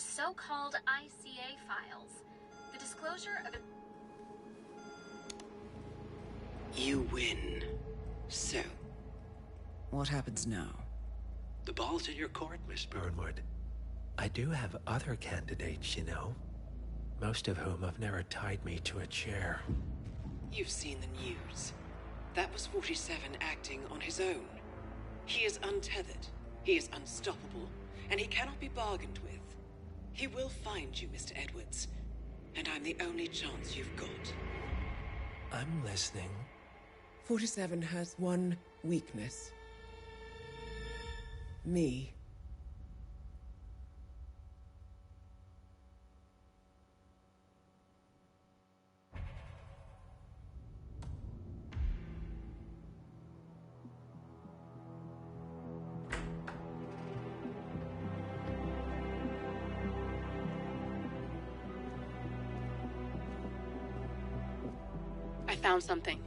so-called ICA files. The disclosure of... You win. So? What happens now? The ball's in your court, Miss Burnwood. I do have other candidates, you know. Most of whom have never tied me to a chair. You've seen the news. That was 47 acting on his own. He is untethered, he is unstoppable, and he cannot be bargained with. He will find you, Mr. Edwards, and I'm the only chance you've got. I'm listening. 47 has one weakness. Me. I found something.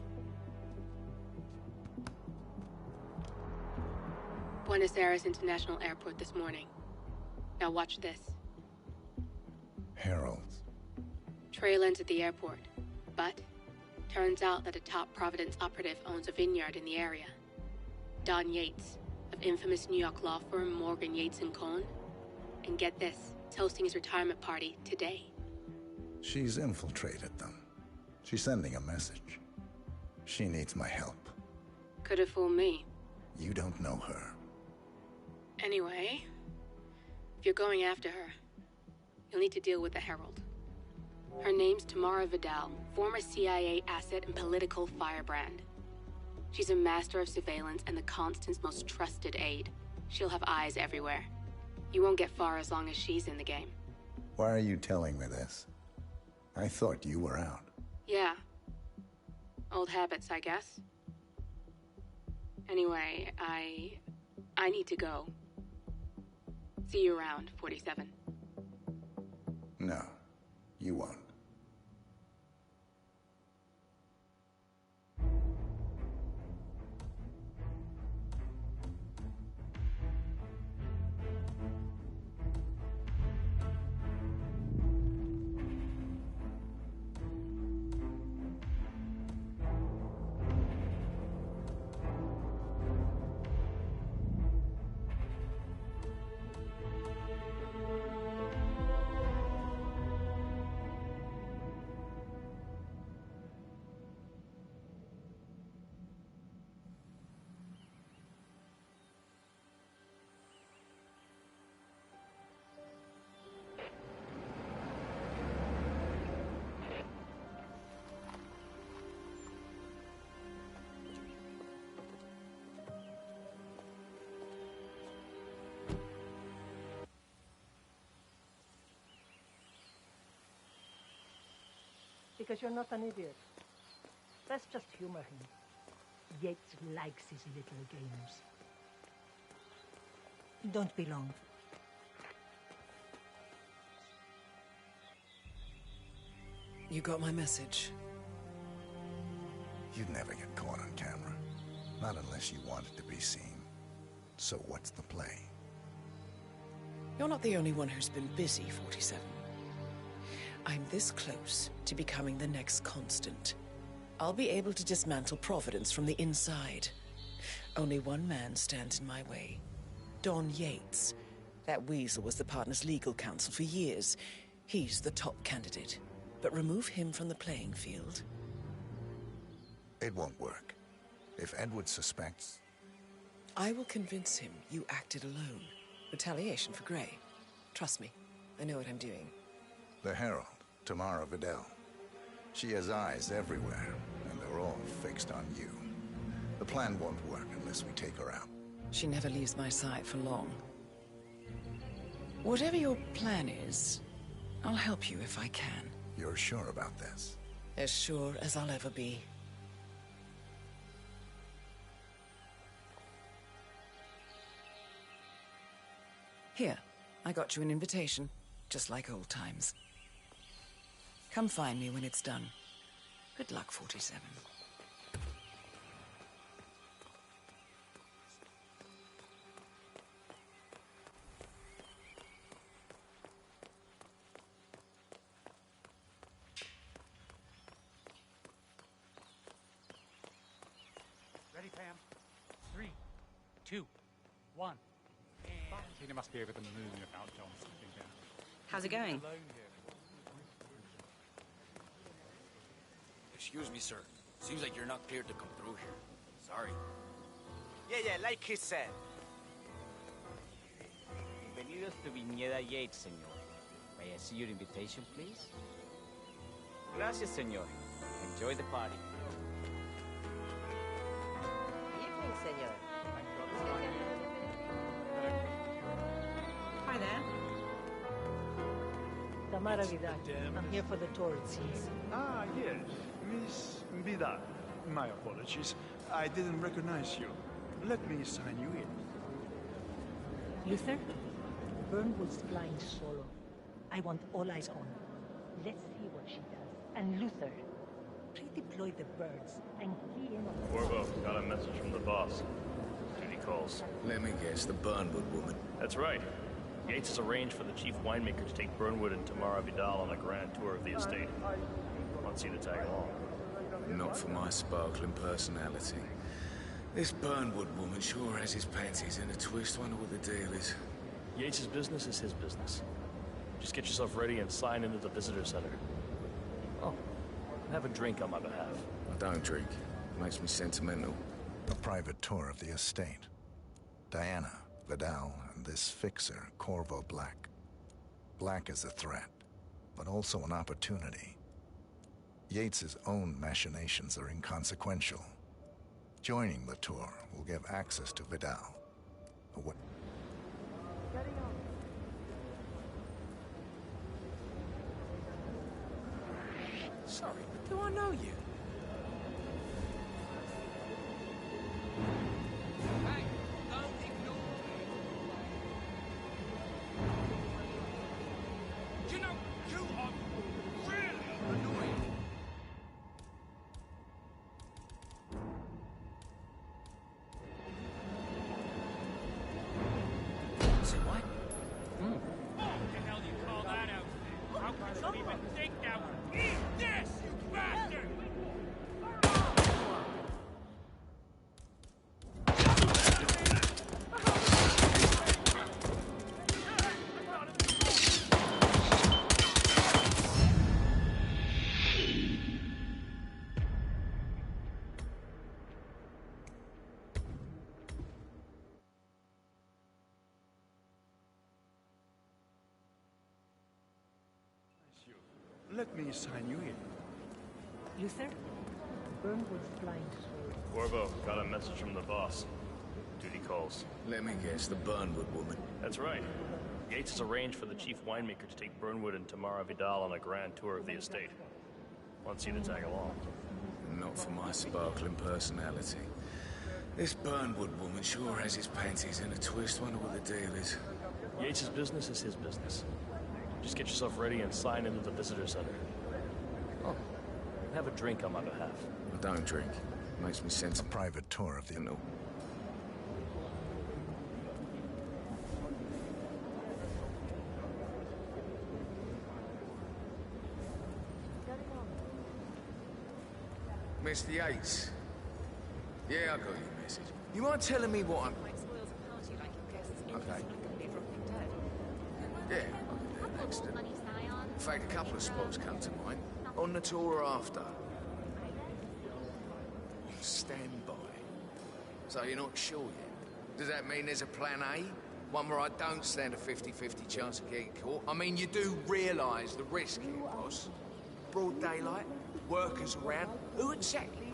Buenos Aires International Airport this morning. Now watch this. Heralds. Trail ends at the airport, but turns out that a top Providence operative owns a vineyard in the area. Don Yates, of infamous New York law firm Morgan Yates & Cohn. And get this, is hosting his retirement party today. She's infiltrated them. She's sending a message. She needs my help. Could have fooled me. You don't know her. Anyway, if you're going after her, you'll need to deal with the Herald. Her name's Tamara Vidal, former CIA asset and political firebrand. She's a master of surveillance and the Constant's most trusted aide. She'll have eyes everywhere. You won't get far as long as she's in the game. Why are you telling me this? I thought you were out. Yeah. Old habits, I guess. Anyway, I need to go. See you around, 47. No, you won't. Because you're not an idiot. Let's just humor him. Yates likes his little games. Don't be long. You got my message. You'd never get caught on camera. Not unless you wanted to be seen. So what's the play? You're not the only one who's been busy, 47. I'm this close to becoming the next Constant. I'll be able to dismantle Providence from the inside. Only one man stands in my way. Don Yates. That weasel was the partner's legal counsel for years. He's the top candidate. But remove him from the playing field. It won't work. If Edward suspects... I will convince him you acted alone. Retaliation for Grey. Trust me, I know what I'm doing. The Herald, Tamara Vidal. She has eyes everywhere, and they're all fixed on you. The plan won't work unless we take her out. She never leaves my side for long. Whatever your plan is, I'll help you if I can. You're sure about this? As sure as I'll ever be. Here, I got you an invitation, just like old times. Come find me when it's done. Good luck, 47. think it must be over the moon about John sleeping here. How's it going? Excuse me, sir. Seems like you're not cleared to come through here. Sorry. Yeah, like he said. Bienvenidos to Viñeda Yates, señor. May I see your invitation, please? Gracias, señor. Enjoy the party. Evening, señor. Hi there. Tamara Vidal. I'm here for the tour, it seems. Ah, yes. Miss Vidal. My apologies. I didn't recognize you. Let me sign you in. Luther? Burnwood's flying solo. I want all eyes on. Let's see what she does. And Luther, redeploy the birds and key in on the... Corvo, got a message from the boss. Duty calls. Let me guess, the Burnwood woman. That's right. Yates has arranged for the chief winemaker to take Burnwood and Tamara Vidal on a grand tour of the estate. Wants you to tag along. Not for my sparkling personality. This Burnwood woman sure has his panties in a twist. Wonder what the deal is. Yates' business is his business. Just get yourself ready and sign into the visitor center. Oh, have a drink on my behalf. I don't drink. Makes me sentimental. A private tour of the estate. Diana, Vidal, and this fixer, Corvo Black. Black is a threat, but also an opportunity. Yates's own machinations are inconsequential. Joining the tour will give access to Vidal. Sorry, but do I know you? Hey, don't ignore me. You know, you are really annoying. Say what? What the hell do you call that outfit? How could you even think that would... Eat this, you bastard! Let me sign you in. Luther? Burnwood's flying solo. Corvo, got a message from the boss. Duty calls. Let me guess, the Burnwood woman. That's right. Yates has arranged for the chief winemaker to take Burnwood and Tamara Vidal on a grand tour of the estate. Wants you to tag along. Not for my sparkling personality. This Burnwood woman sure has his panties in a twist. Wonder what the deal is. Yates' business is his business. Just get yourself ready and sign into the visitor center. Oh, have a drink on my behalf. I don't drink. Makes me sense. A private tour of the... No. Mr. Yates. Yeah, I got your message. You mind telling me what I'm... Okay. Yeah, I could do an accident. In fact, a couple of spots come to mind. On the tour or after. Stand by. So you're not sure yet? Does that mean there's a plan A? One where I don't stand a 50-50 chance of getting caught? I mean, you do realise the risk here, boss? Broad daylight, workers around. Who exactly?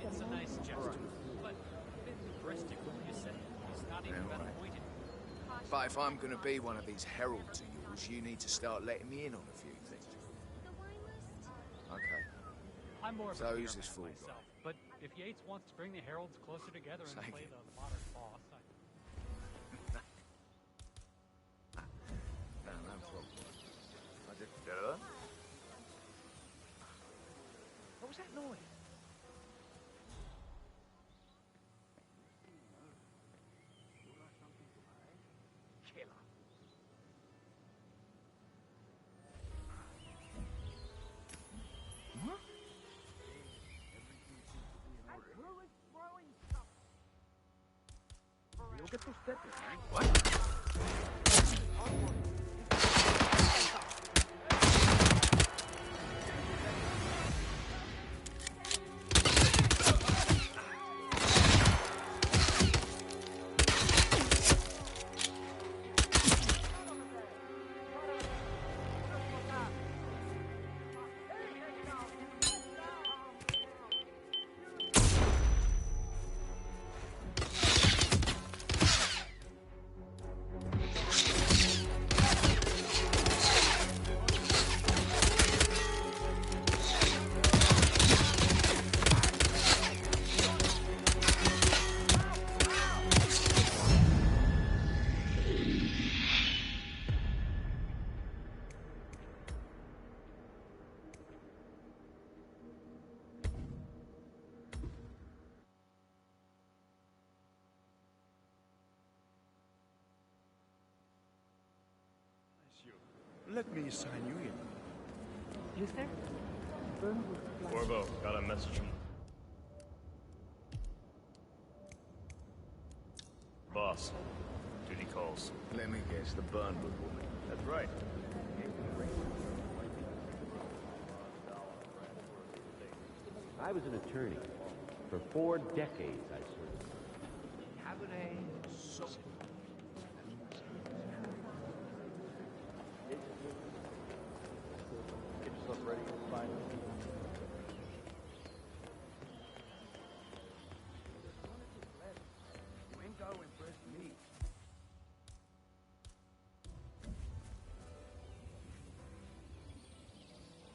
It's a nice gesture, but a bit hubristic when you say he's not even been appointed. But if I'm gonna be one of these heralds of yours, you need to start letting me in on a few things. Okay. I'm more of So a who's beer this man fool myself, but if Yates wants to bring the heralds closer together and Thank play you. the modern boss, No, no problem. I did... What was that noise? Killer. Huh? Let me sign you in. Luther? Burn will fly. Corvo, got a message from... Boss, duty calls. Let me guess, the Burnwood woman. That's right. I was an attorney. For 4 decades, I served. Cabaret so... Get yourself ready and sign it. You ain't gonna impress me.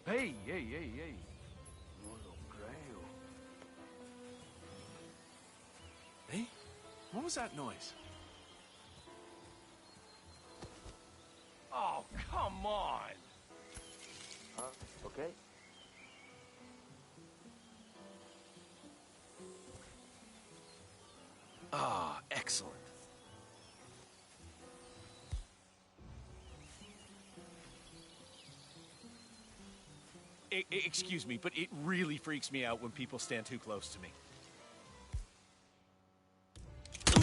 Hey, hey, hey, hey. No lo creo. Hey, what was that noise? Oh, come on! Okay. Ah, excellent. Excuse me, but it really freaks me out when people stand too close to me. You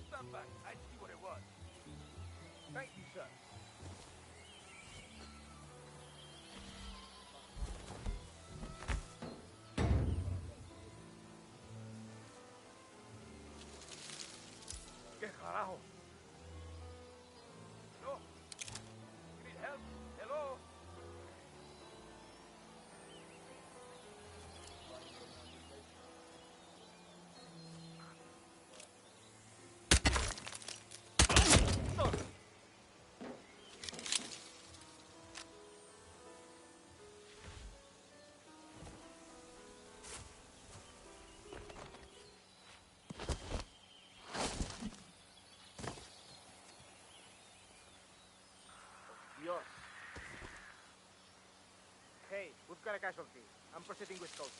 stand back. I see what it was. Thank you, sir. ¿Qué carajo? No. You need help? Hello? Dios. Hey, we've got a casualty. I'm proceeding with caution.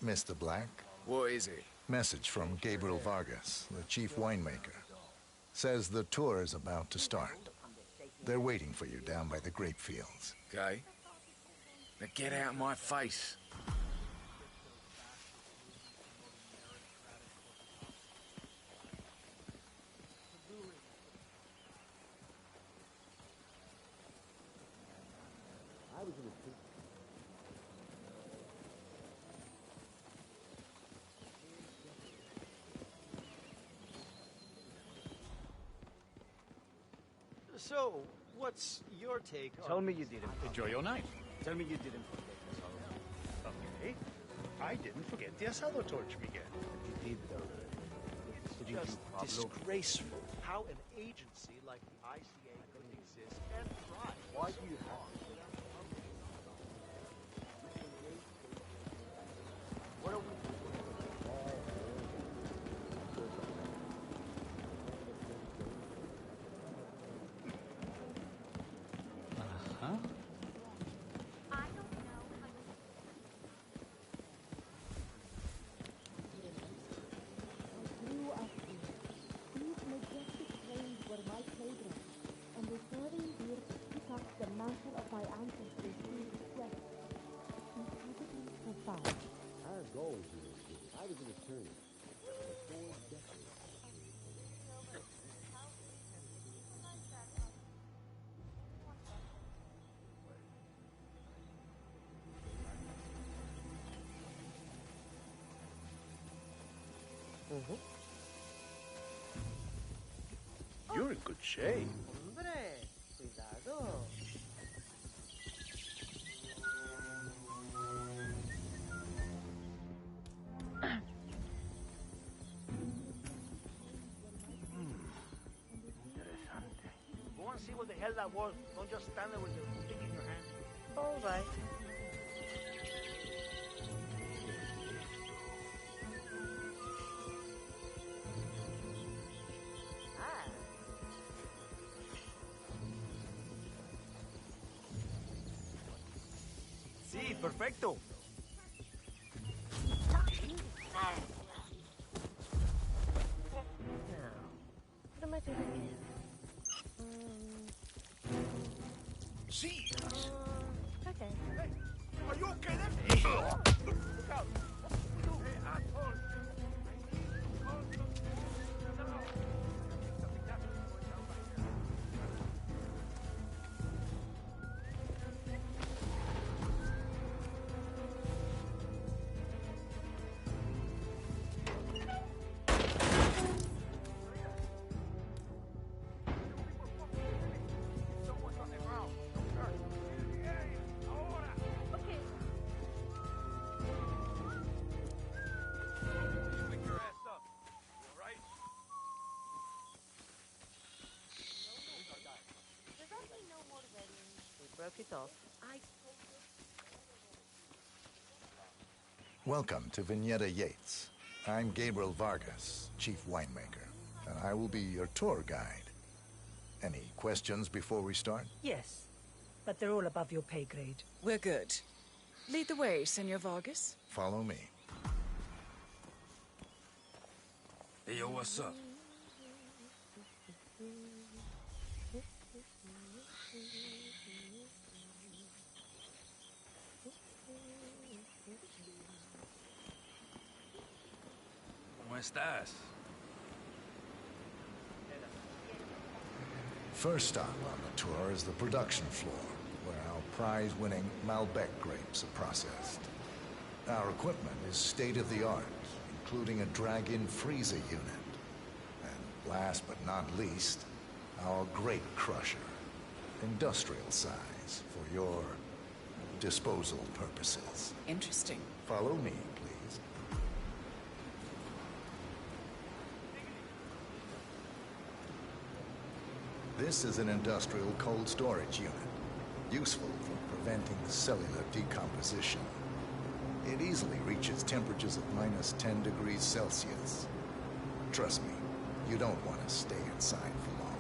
Mr. Black? What is it? Message from Gabriel Vargas, the chief winemaker. Says the tour is about to start. They're waiting for you down by the grape fields. Okay. Now get out of my face. So, what's your take on... Tell me you didn't. Enjoy your night. Tell me you didn't forget the asado. Okay. I didn't forget the asado torch, Miguel. You did, though. It's just disgraceful how an agency like the ICA could exist and thrive. Why do you have... What are we... Uh-huh. Our goal here is I was an attorney for 4 decades. You're in good shape. Hombre, cuidado. Go and see what the hell that was. Don't just stand there with your stick in your hand. All right. Sí, perfecto. What am I doing here? Jesus. Okay. Hey, are you okay there? Look out. Hey, asshole. Broke it off. Welcome to Vignetta Yates. I'm Gabriel Vargas, chief winemaker, and I will be your tour guide. Any questions before we start? Yes, but they're all above your pay grade. We're good. Lead the way, Senor Vargas. Follow me. Hey, yo, what's up? ¿Cómo estás? First stop on the tour is the production floor, where our prize-winning Malbec grapes are processed. Our equipment is state-of-the-art, including a drag-in freezer unit. And last but not least, our grape crusher, industrial size for your disposal purposes. Interesting. Follow me, please. This is an industrial cold storage unit, useful for preventing cellular decomposition. It easily reaches temperatures of -10 degrees Celsius. Trust me, you don't want to stay inside for long.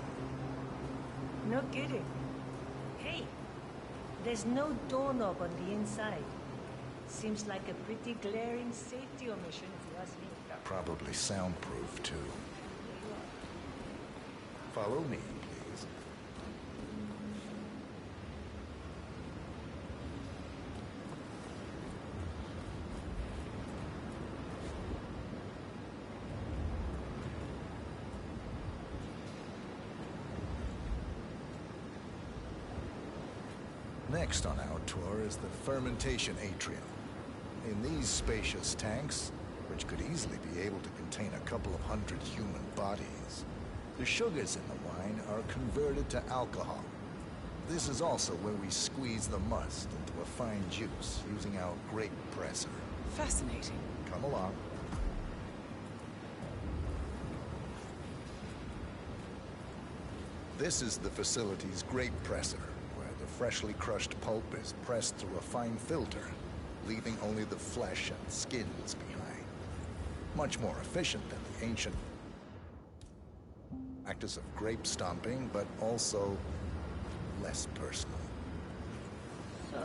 No kidding. Hey, there's no doorknob on the inside. Seems like a pretty glaring safety omission, if you ask me. Probably soundproof, too. Follow me, please. Next on our tour is the fermentation atrium. In these spacious tanks, which could easily be able to contain a couple of hundred human bodies, the sugars in the wine are converted to alcohol, This is also where we squeeze the must into a fine juice using our grape presser. Fascinating. Come along. This is the facility's grape presser, where the freshly crushed pulp is pressed through a fine filter, leaving only the flesh and skins behind. Much more efficient than the ancient practice of grape stomping, but also less personal. So,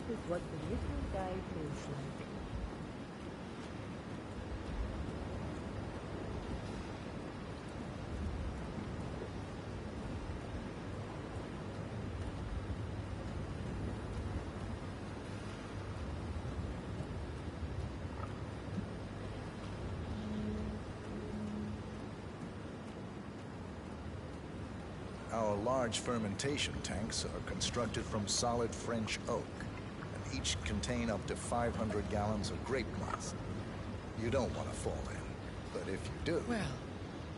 this is what the little guy feels like. Our large fermentation tanks are constructed from solid French oak, and each contain up to 500 gallons of grape must. You don't want to fall in, but if you do, well,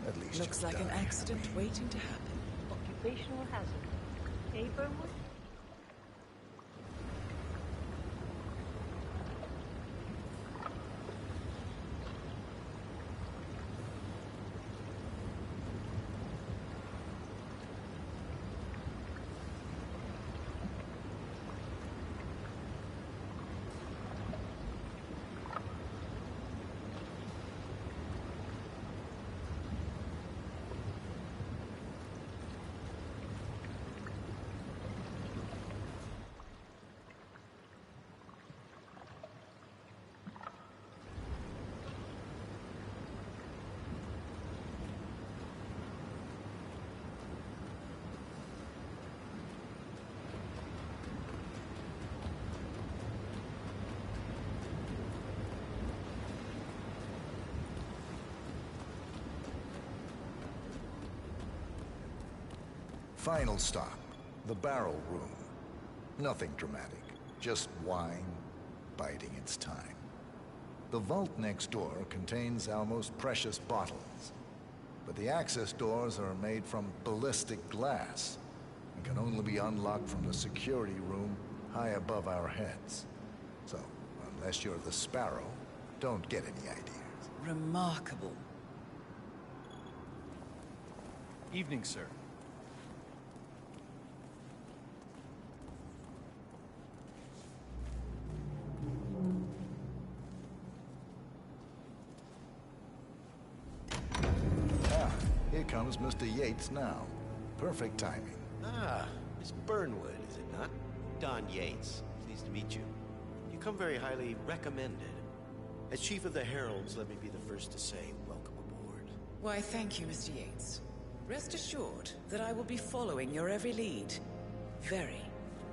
at least looks you'll like an die accident happy. waiting to happen. Occupational hazard. Eh, Burnwood? Final stop, the barrel room. Nothing dramatic, just wine biding its time. The vault next door contains our most precious bottles, but the access doors are made from ballistic glass and can only be unlocked from the security room high above our heads. So, unless you're the Sparrow, don't get any ideas. Remarkable. Evening, sir. Here comes Mr. Yates now. Perfect timing. Ah, Miss Burnwood, is it not? Don Yates. Pleased to meet you. You come very highly recommended. As Chief of the Heralds, let me be the first to say welcome aboard. Why, thank you, Mr. Yates. Rest assured that I will be following your every lead. Very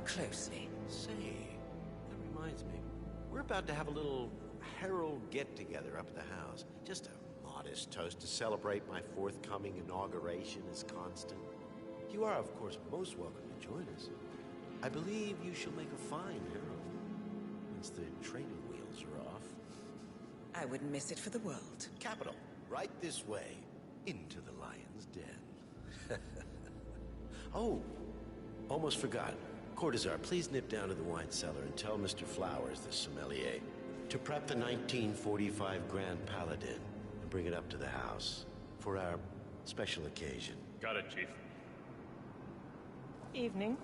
closely. Say, that reminds me. We're about to have a little Herald get-together up at the house. Just a modest toast to celebrate my forthcoming inauguration as Constant. You are, of course, most welcome to join us. I believe you shall make a fine herald, once the training wheels are off. I wouldn't miss it for the world. Capital. Right this way, into the lion's den. Oh, almost forgot. Cortazar, please nip down to the wine cellar and tell Mr. Flowers, the sommelier, to prep the 1945 Grand Paladin and bring it up to the house for our special occasion. Got it, Chief. Evening.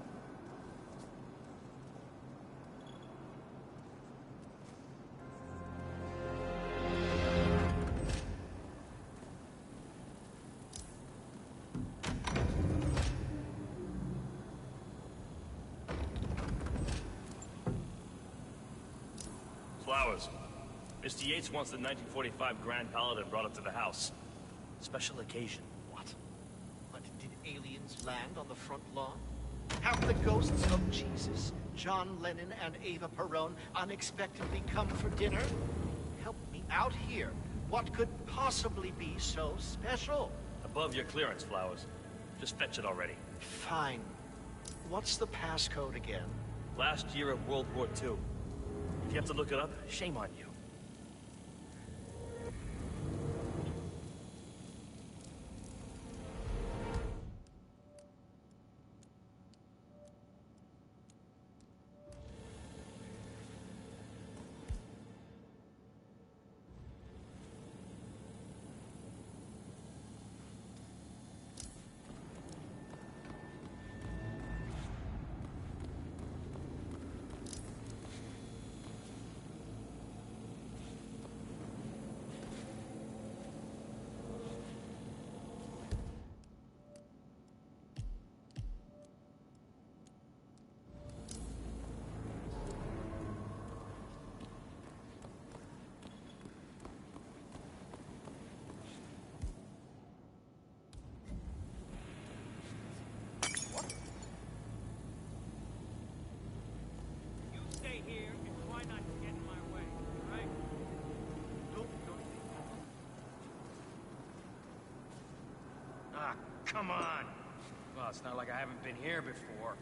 Flowers. Mr. Yates wants the 1945 Grand Paladin brought up to the house. Special occasion. What? But did aliens land on the front lawn? Have the ghosts of Jesus, John Lennon, and Eva Perón unexpectedly come for dinner? Help me out here. What could possibly be so special? Above your clearance, Flowers. Just fetch it already. Fine. What's the passcode again? Last year of World War II. If you have to look it up, shame on you. come on. Well, it's not like I haven't been here before.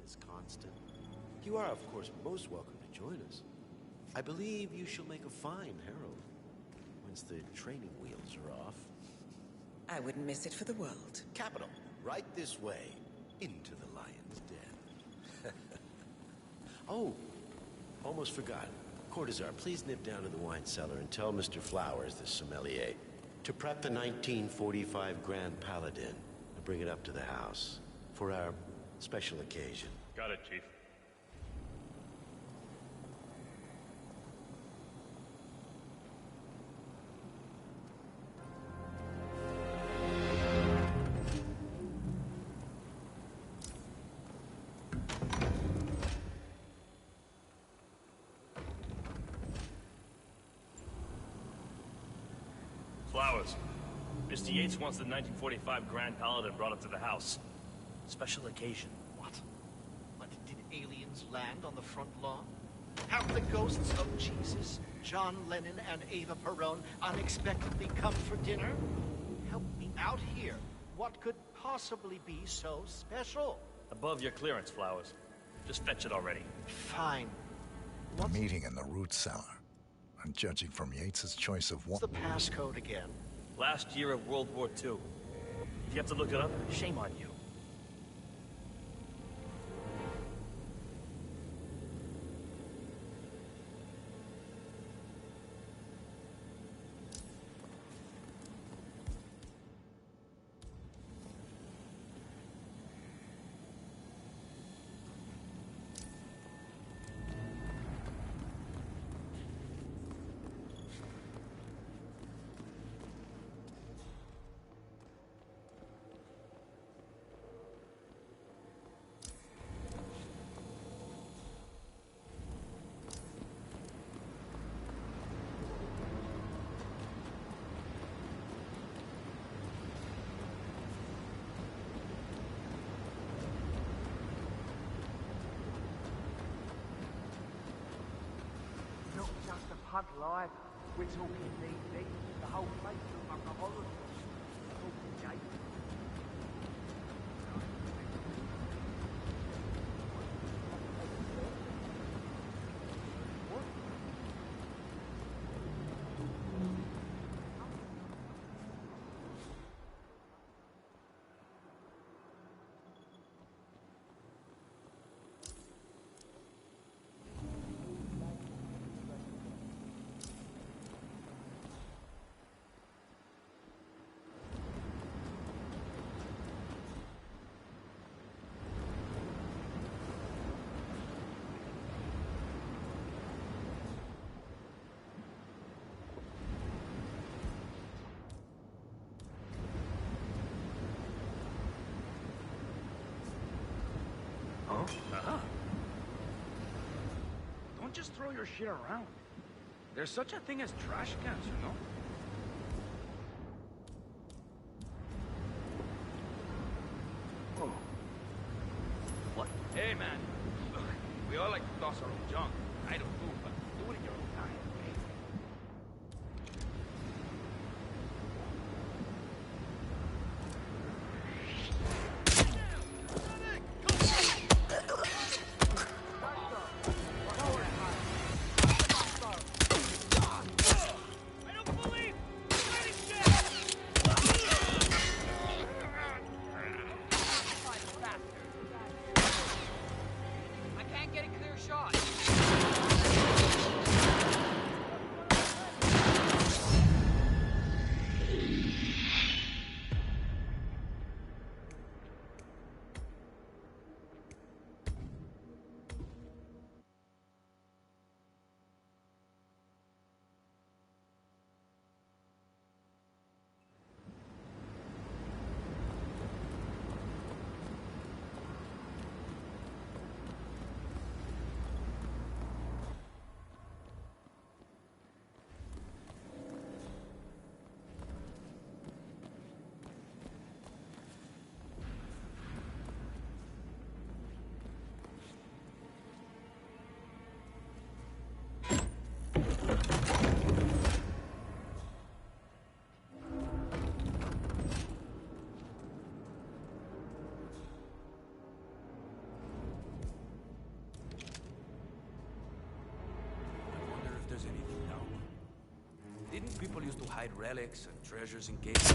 Is constant. You are, of course, most welcome to join us. I believe you shall make a fine herald once the training wheels are off. I wouldn't miss it for the world. Capital. Right this way, into the lion's den. Oh, almost forgot. Cortazar, please nip down to the wine cellar and tell Mr. Flowers, the sommelier, to prep the 1945 Grand Paladin and bring it up to the house for our special occasion. Got it, Chief. Flowers. Mr. Yates wants the 1945 Grand Paladin brought up to the house. Special occasion. What? Did aliens land on the front lawn? Have the ghosts of Jesus, John Lennon, and Eva Peron unexpectedly come for dinner? Help me out here. What could possibly be so special? Above your clearance, Flowers. Just fetch it already. Fine. A meeting in the root cellar. And judging from Yates's choice of What's the passcode again? Last year of World War II. If you have to look it up, shame on you. Pug live. We're talking DD. The whole place looks like a horror. Talking Jake. Don't just throw your shit around. There's such a thing as trash cans, you know? Oh. What? Hey, man. Look, we all like to toss our own junk. I don't do, but do it in your own time, okay? People used to hide relics and treasures in caves.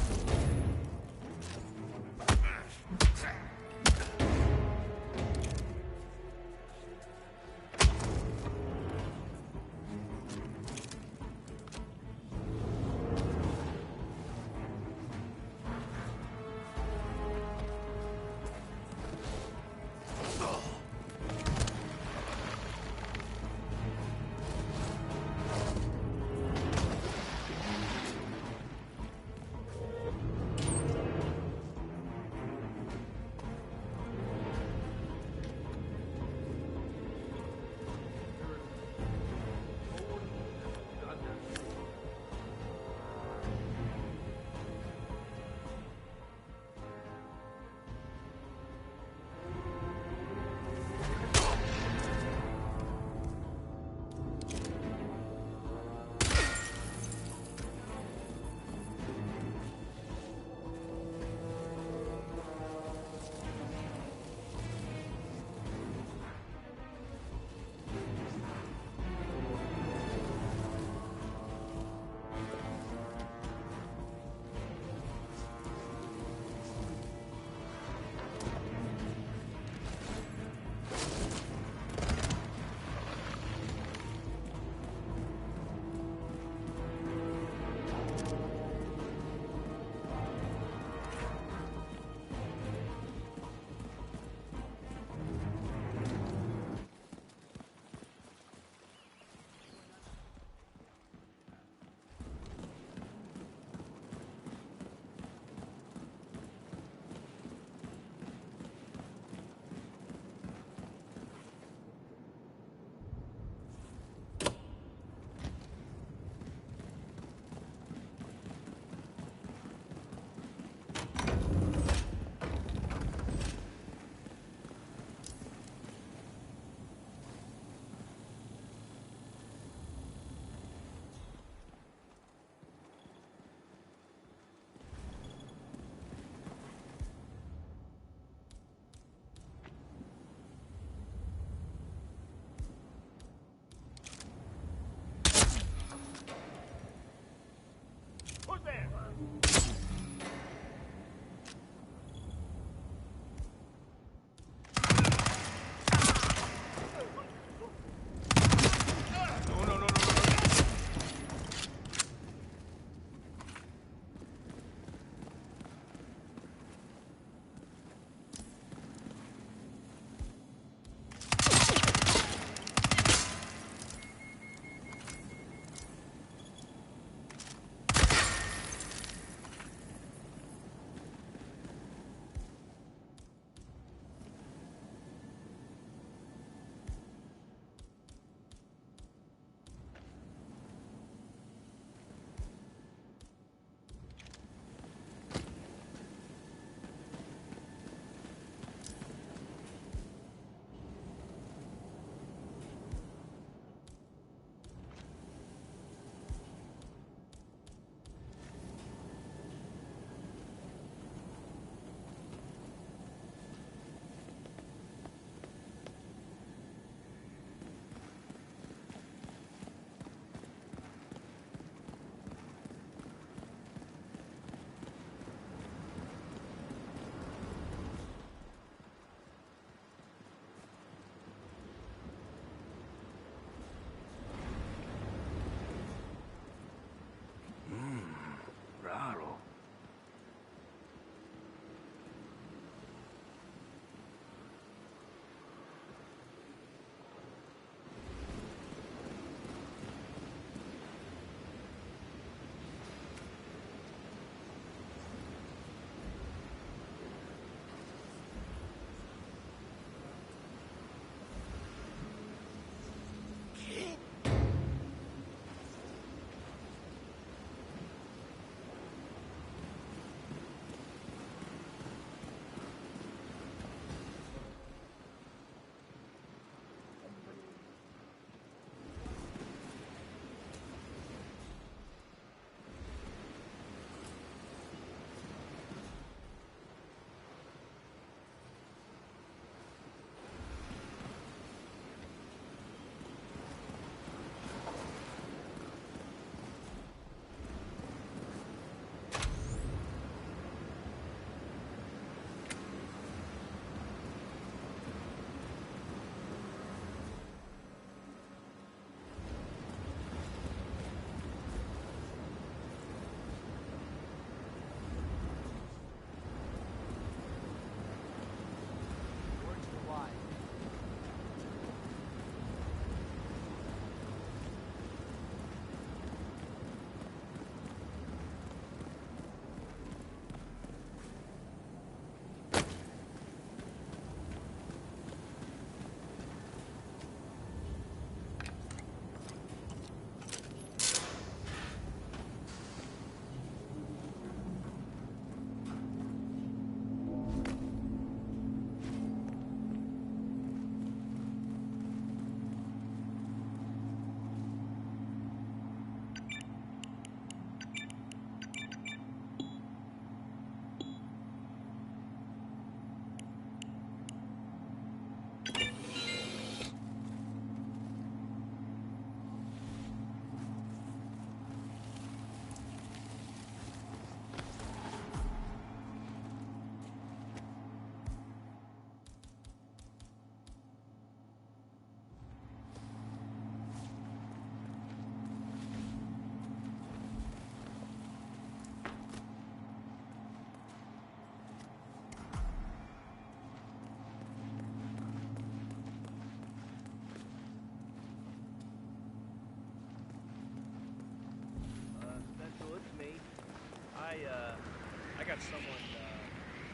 I got someone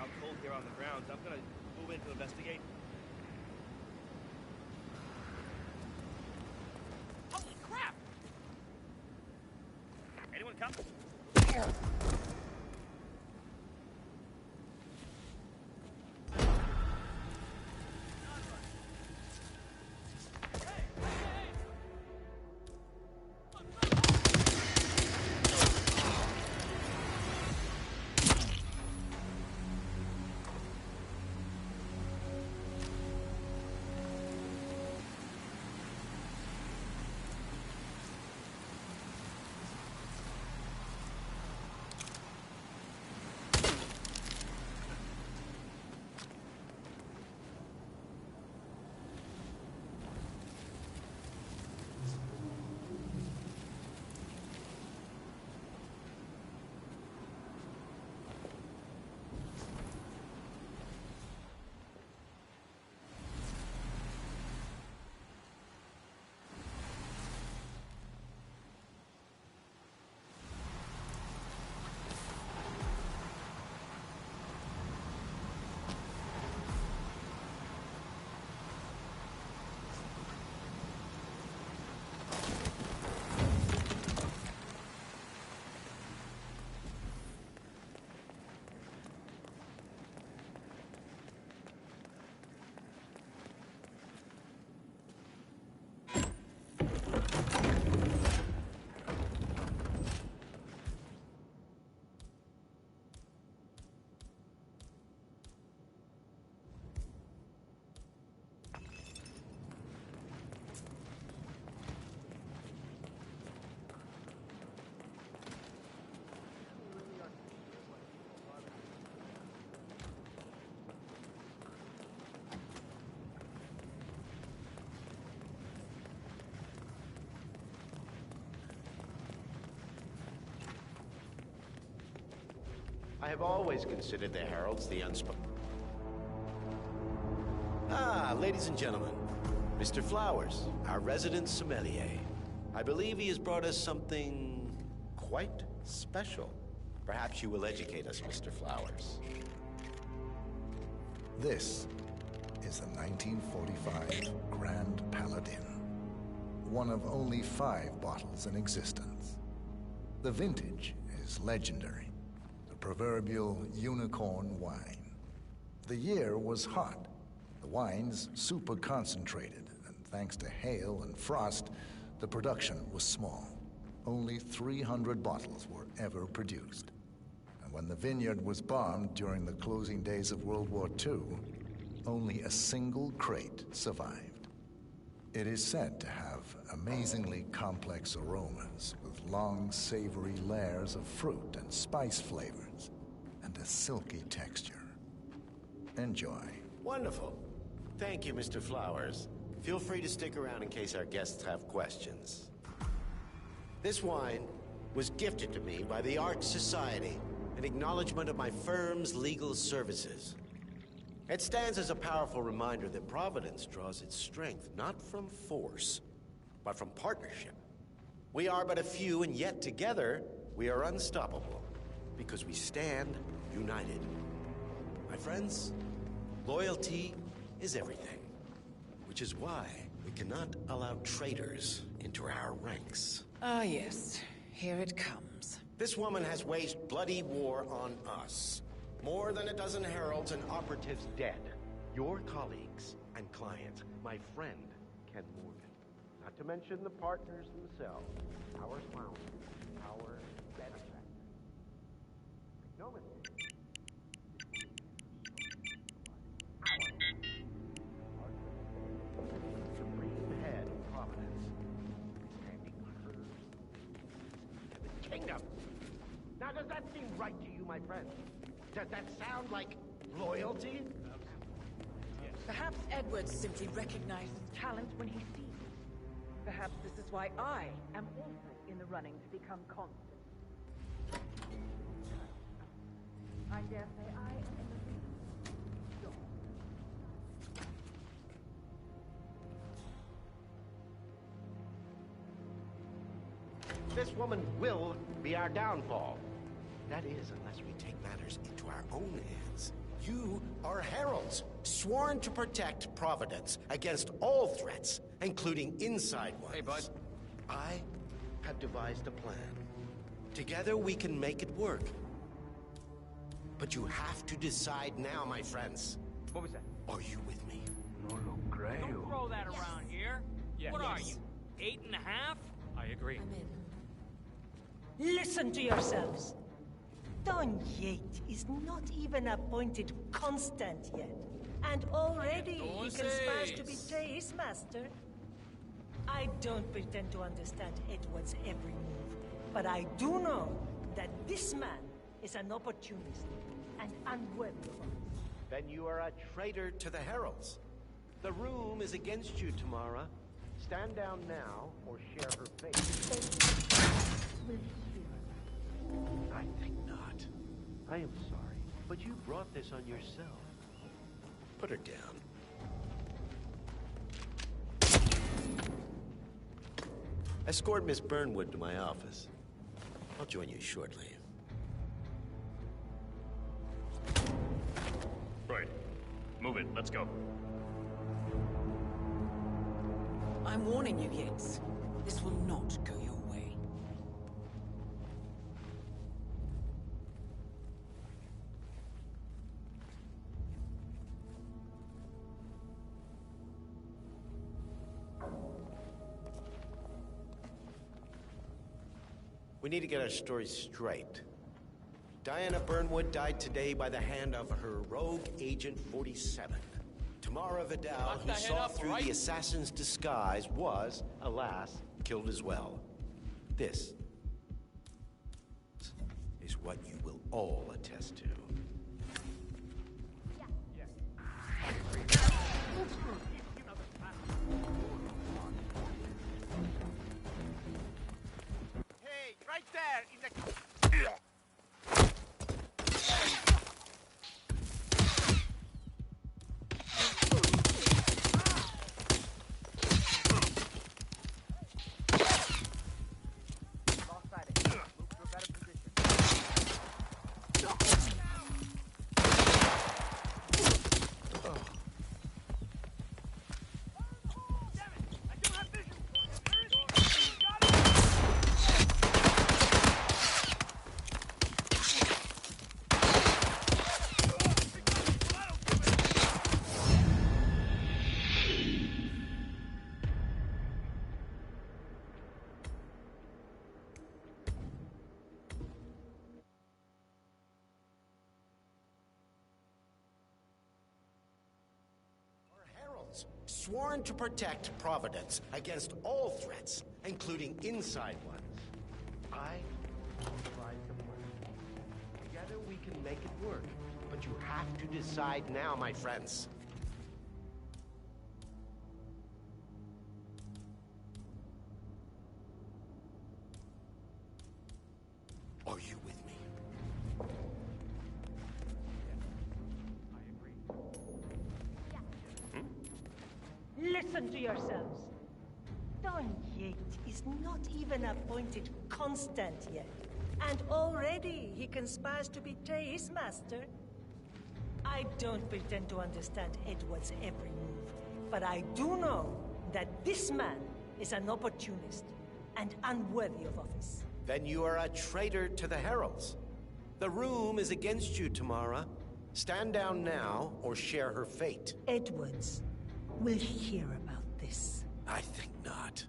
out cold here on the grounds. I'm gonna move in to investigate. Holy crap! Anyone come? I have always considered the heralds the unspoken. Ah, ladies and gentlemen, Mr. Flowers, our resident sommelier. I believe he has brought us something quite special. Perhaps you will educate us, Mr. Flowers. This is a 1945 Grand Paladin, one of only 5 bottles in existence. The vintage is legendary, the proverbial unicorn wine. The year was hot, the wine's super concentrated, and thanks to hail and frost, the production was small. Only 300 bottles were ever produced. And when the vineyard was bombed during the closing days of World War II, only a single crate survived. It is said to have amazingly complex aromas with long, savory layers of fruit and spice flavors, and a silky texture. Enjoy. Wonderful. Thank you, Mr. Flowers. Feel free to stick around in case our guests have questions. This wine was gifted to me by the Art Society in acknowledgement of my firm's legal services. It stands as a powerful reminder that Providence draws its strength not from force, but from partnership. We are but a few, and yet together we are unstoppable because we stand united. My friends, loyalty is everything, which is why we cannot allow traitors into our ranks. Ah, yes. Here it comes. This woman has waged bloody war on us. More than a dozen heralds and operatives dead. Your colleagues and clients, my friend, Ken Morgan. Not to mention the partners themselves. Our founders, our benefactors. Make no mistake. Supreme head of Providence. Standing firm in the kingdom. Now does that seem right to you, my friend? Does that sound like loyalty? Perhaps Edward simply recognizes talent when he sees it. Perhaps this is why I am also in the running to become constant. I dare say I am in the lead. This woman will be our downfall. That is, unless we take matters into our own hands. You are heralds, sworn to protect Providence against all threats, including inside ones. Hey, bud. I have devised a plan. Together we can make it work. But you have to decide now, my friends. What was that? Are you with me? No lo creo. Don't throw that around here. Yeah. What are you, 8.5? I agree. Listen to yourselves. Don Yates is not even appointed constant yet. And already he conspires to betray his master. I don't pretend to understand Edward's every move, but I do know that this man is an opportunist and unworthy of us. Then you are a traitor to the heralds. The room is against you, Tamara. Stand down now or share her fate. I think not. I am sorry, but you brought this on yourself. Put her down. Escort Miss Burnwood to my office. I'll join you shortly. Right. Move it. Let's go. I'm warning you, Yates. This will not go your way. We need to get our story straight. Diana Burnwood died today by the hand of her rogue Agent 47. Tamara Vidal, who saw through the assassin's disguise, was, alas, killed as well. This is what you will all attest to. Hey, right there in the... Sworn to protect Providence against all threats, including inside ones. I provide the plan. Together we can make it work, but you have to decide now, my friends. Are you with me? Listen to yourselves. Don Yates is not even appointed constant yet. And already he conspires to betray his master. I don't pretend to understand Edward's every move, but I do know that this man is an opportunist and unworthy of office. Then you are a traitor to the heralds. The room is against you, Tamara. Stand down now or share her fate. Edwards will hear about this. I think not.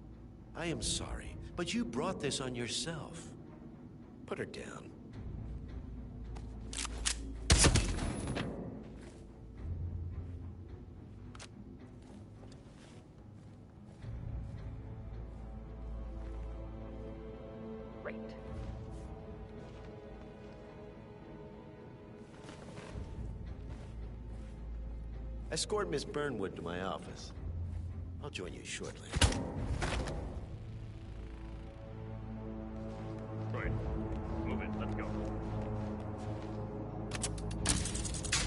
I am sorry, but you brought this on yourself. Put her down. Great. Escort Miss Burnwood to my office. I'll join you shortly. Right. Move it. Let's go.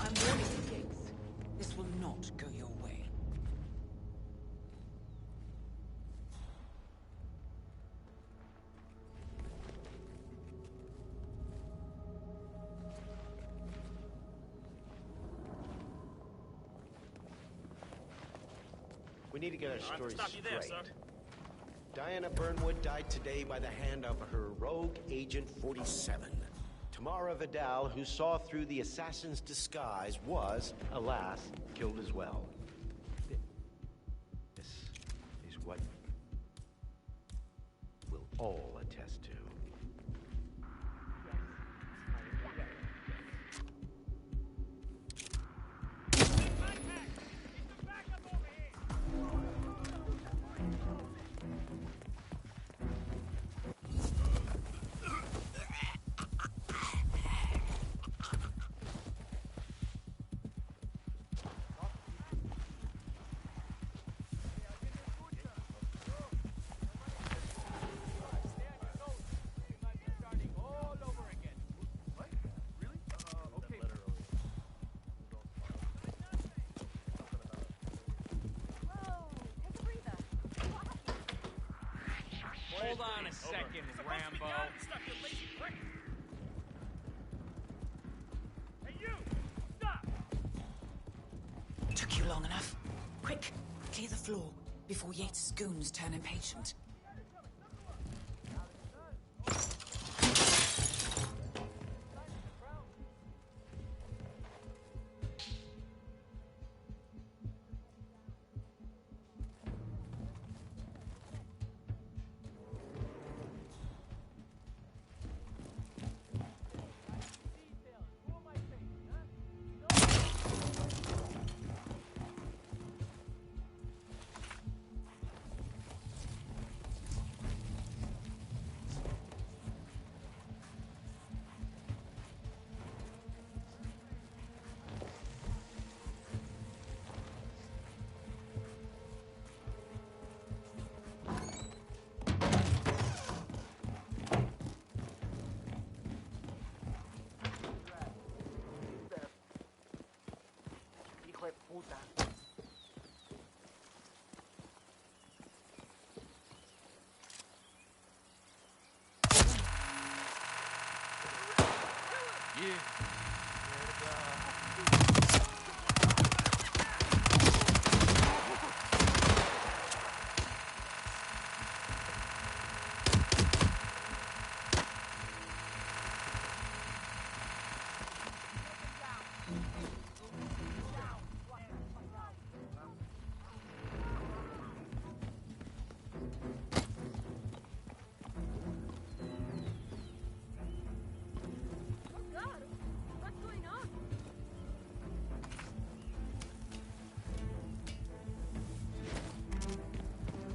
I'm warning you, Yates. This will not go your way. need to get our I'll have to story stop you there, straight. sir. Diana Burnwood died today by the hand of her rogue Agent 47. Tamara Vidal, who saw through the assassin's disguise, was, alas, killed as well. This is what we'll all attest to. Hold on a second, Rambo. Hey, you! Stop! Took you long enough. Quick, clear the floor before Yates' goons turn impatient. Hijo de puta.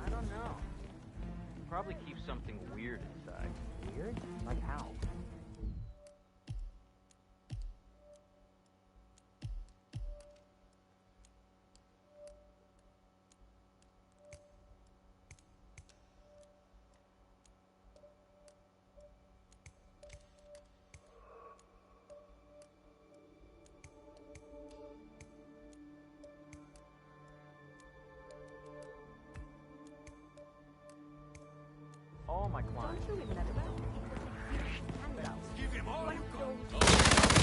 I don't know. Probably keep something weird inside. Weird? Like how? All my clients. Don't you remember? Give him all you got.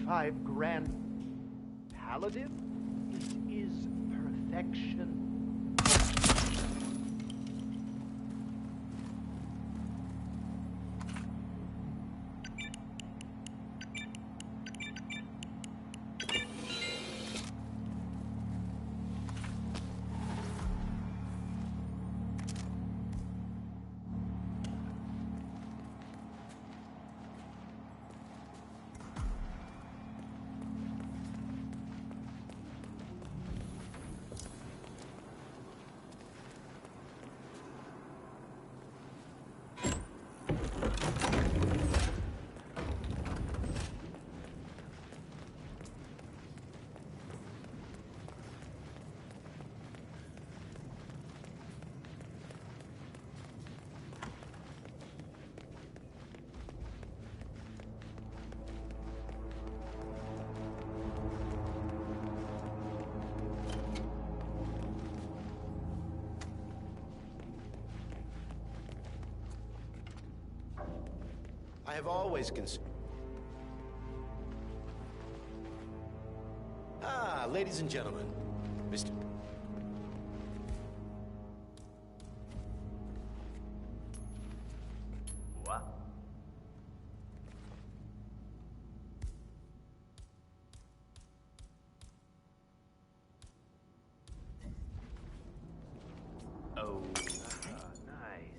PS5 Grand Paladin? It is perfection. I have always considered... Ah, ladies and gentlemen, Mr. What? Oh, nice.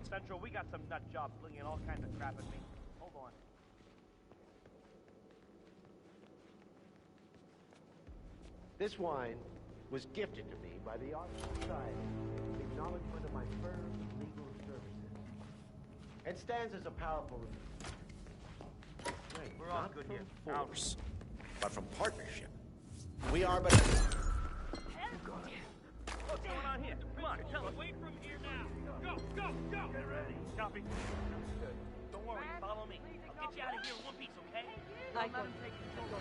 Central, we got some nut job flinging all kinds of crap at me. Hold on. This wine was gifted to me by the Art Society in acknowledgement of my firm's legal services. It stands as a powerful... Wait, We're all not good from here. force, but from partnership. We are but... What's going on here? Come on, tell us. Wait from here now. Go, go, go! Get ready. Copy. Good. Don't worry, follow me. I'll get you out of here in one piece, okay? I don't take control.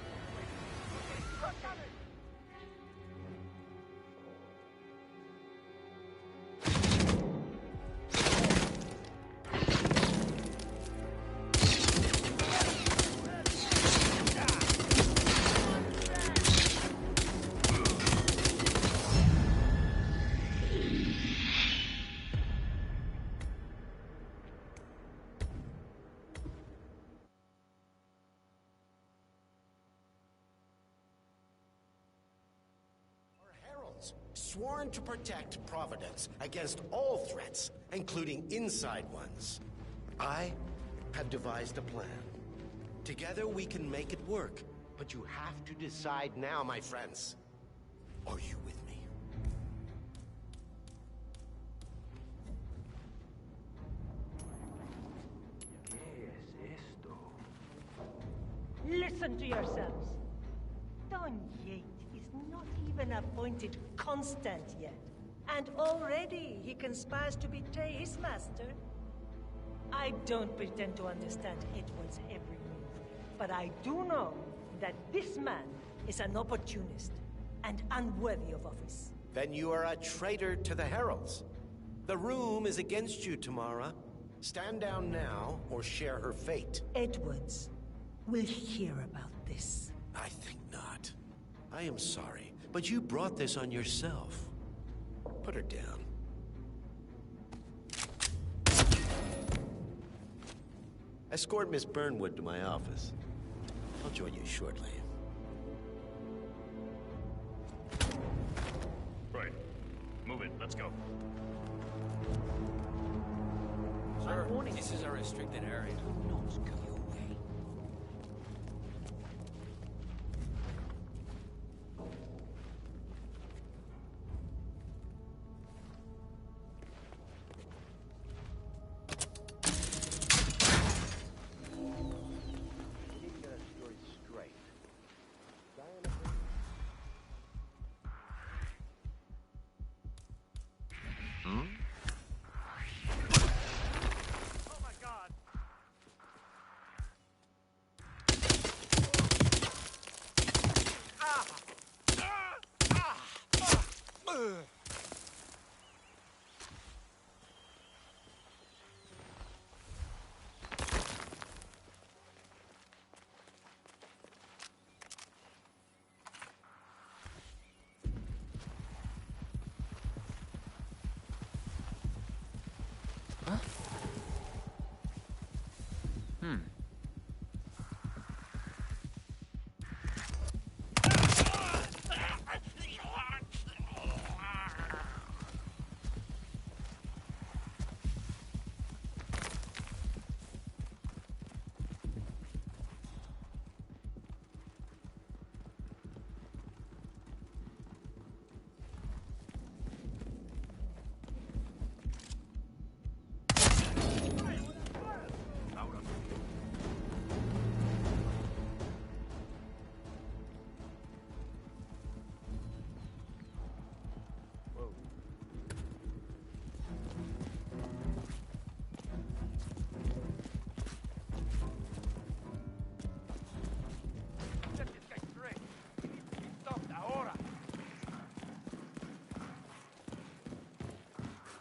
Sworn to protect Providence against all threats, including inside ones. I have devised a plan. Together we can make it work. But you have to decide now, my friends. Are you with me? Listen to yourselves. Don Yates is not even appointed constant yet. And already he conspires to betray his master. I don't pretend to understand Edward's every move, but I do know that this man is an opportunist and unworthy of office. Then you are a traitor to the Heralds. The room is against you, Tamara. Stand down now, or share her fate. Edwards will hear about this. I think not. I am sorry, but you brought this on yourself. Put her down. Escort Miss Burnwood to my office. I'll join you shortly. Right. Move it. Let's go. Sir, this is a restricted area. Do not go your way.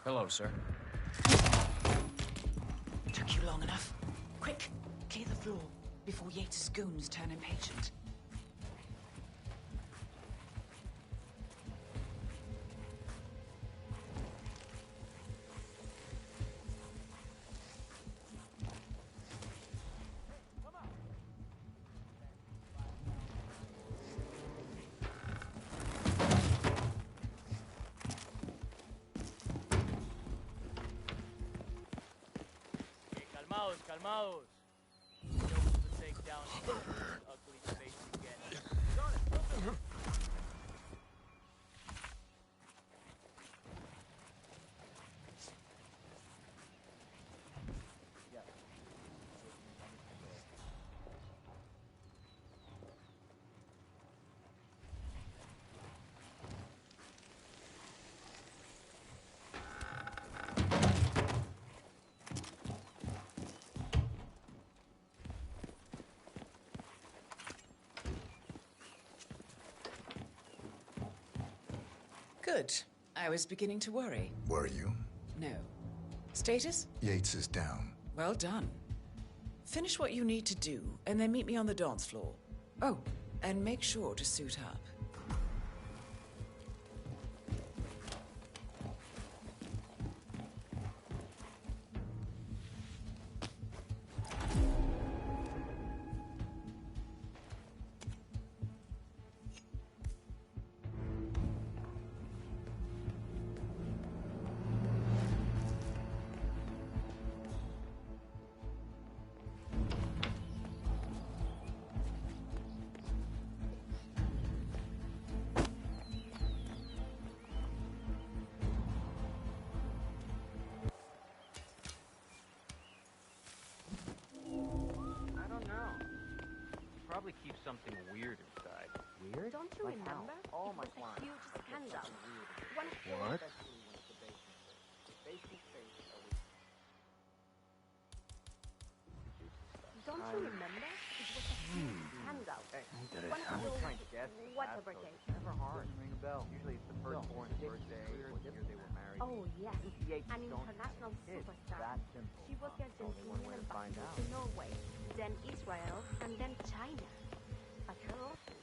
Hello, sir. Took you long enough. Quick, clear the floor before Yates' goons turn impatient. Calmaos, calmaos. No one to take down the ugly face you get. Good. I was beginning to worry. Were you? No. Status? Yates is down. Well done. Finish what you need to do, and then meet me on the dance floor. Oh, and make sure to suit up. I don't know. Probably keep something weird inside. Weird? Don't you Like remember? how? Oh, It my was a client. huge scandal. What? Don't you remember? It was a huge scandal. One of those whatever days. Never hard. Ring a bell. Usually it's the firstborn's birthday or the year they were married. Oh yes, Yates an don't international It's superstar. that simple. She was the There's only one way Argentinian to find ambassador out. to Norway, then Israel, and then China. But her also.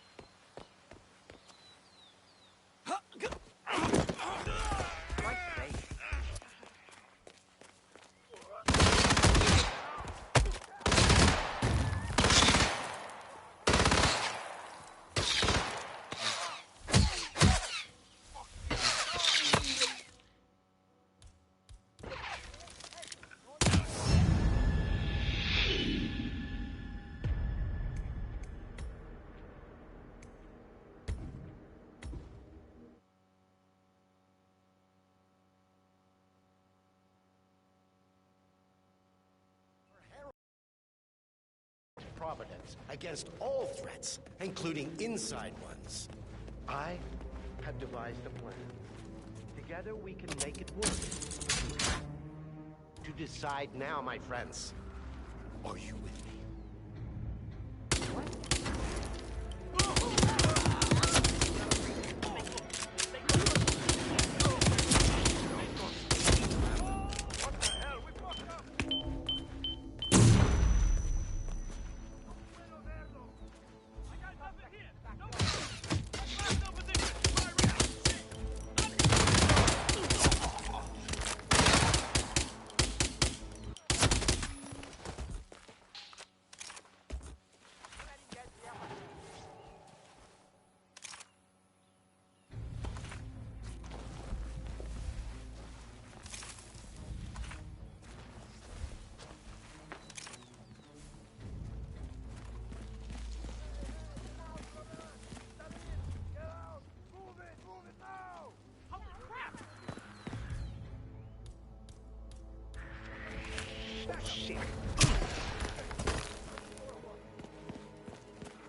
Providence against all threats, including inside ones. I have devised a plan. Together we can make it work. To decide now, my friends. Are you with me?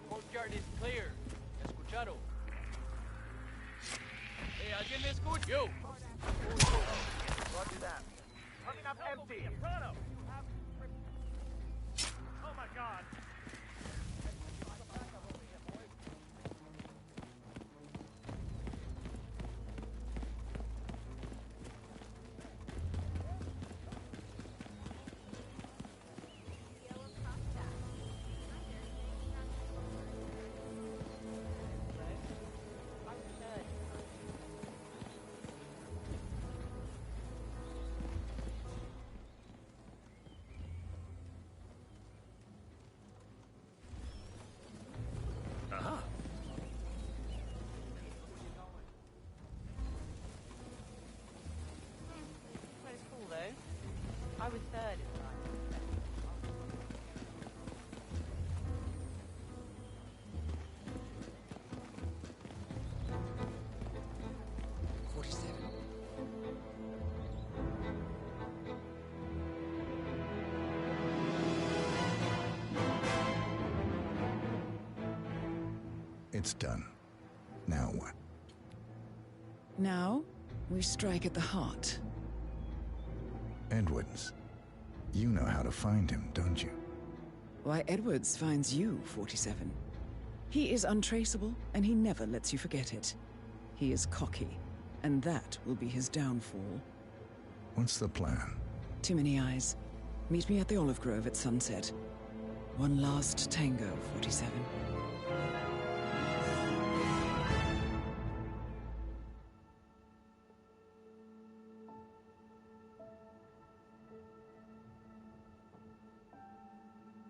Courtyard is clear. Escuchado. Hey, ¿alguien me escucha? Yo. Roger that. Coming up empty. Oh my god. was third in line. 47. It's done. Now what? Now, we strike at the heart. Edwards. You know how to find him, don't you? Why, Edwards finds you, 47. He is untraceable, and he never lets you forget it. He is cocky, and that will be his downfall. What's the plan? Too many eyes. Meet me at the Olive Grove at sunset. One last tango, 47.